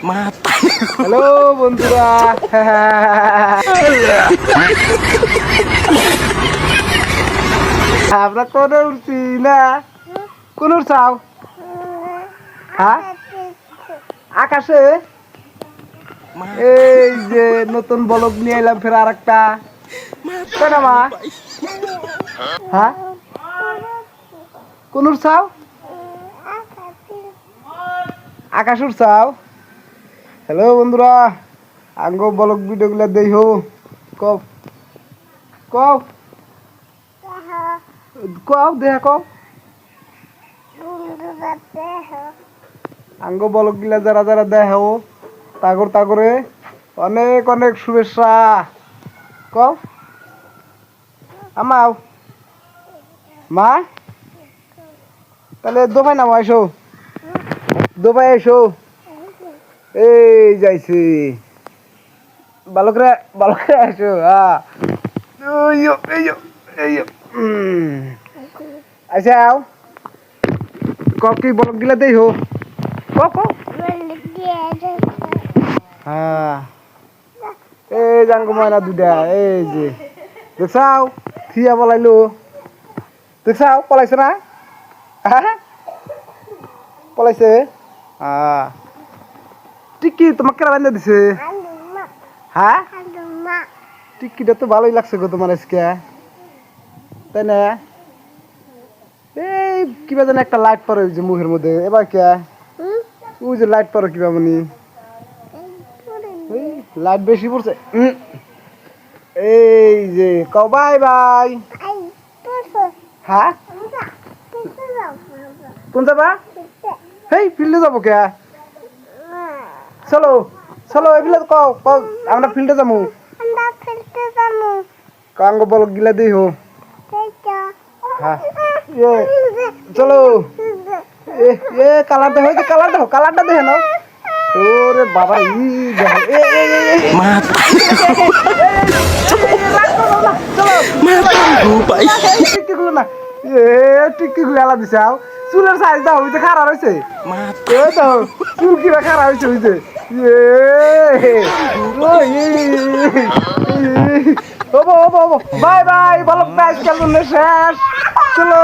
Hello বন্ধুরা, আমরা কোন উঠছি না? কোন উঠছাও? হ্যাঁ, আকাশে। এই যে নতুন বলক নিয়ে এলাম ফের আর একটা। তাই না মা? হ্যাঁ, কোন উঠছাও? আকাশ উঠছাও? হ্যালো বন্ধুরা, আঙ্গ বলক ভিডিওগুলো দেই হো। কও কও কও দেখা কও। আঙ্গ বলক গিলা যারা যারা দেখাও তাগরে অনেক অনেক শুভেচ্ছা। কও আমাও মা, তাহলে দোবাই নামো, এসো দোবাই এসো। এই যাইছি বালকরা বালকরা আসো। হ্যাঁ, আচ্ছা কি বলক গিলা দেই হো। হ্যাঁ, এই জাঙ্গ ময়না দুটা, এই যে দেখছাও থিয়া পলাইলো, দেখছাও পলাইছে না? হ্যাঁ পলাইছে। হ্যাঁ, টিকি তোমাকে কেরা বান্ধা দিছে? হ্যাঁ, টিকিটা তো ভালোই লাগছে গো তোমার আজকে, তাই না? এই কিবা যেন একটা লাইট পরে যে মুখের মধ্যে, এবার কে ওই যে লাইট পরে কিবা মনি লাইট বেশি পড়ছে। এই যে কও বাই বাই। হ্যাঁ, কোন যাবা? হেই ফিল্ডে যাবো কে? চলো চলো এগুলো কও কও, আমরা ফিল্ডে যাবো। কাঙ্গ বলক গিলা দেই হো। হ্যাঁ, চলো। এ কালারটা হয়েছে, কালারটা দেখে নাও। ওরে বাবা, ই টিকিগুলো না, টিকিগুলো এলা দিছে। চুলের সাইজ দাও, হইতে খারাপ হয়েছে। চুল কিবা খারাপ হয়েছে, হইছে বাই বাই বলক, শেষ। চলো।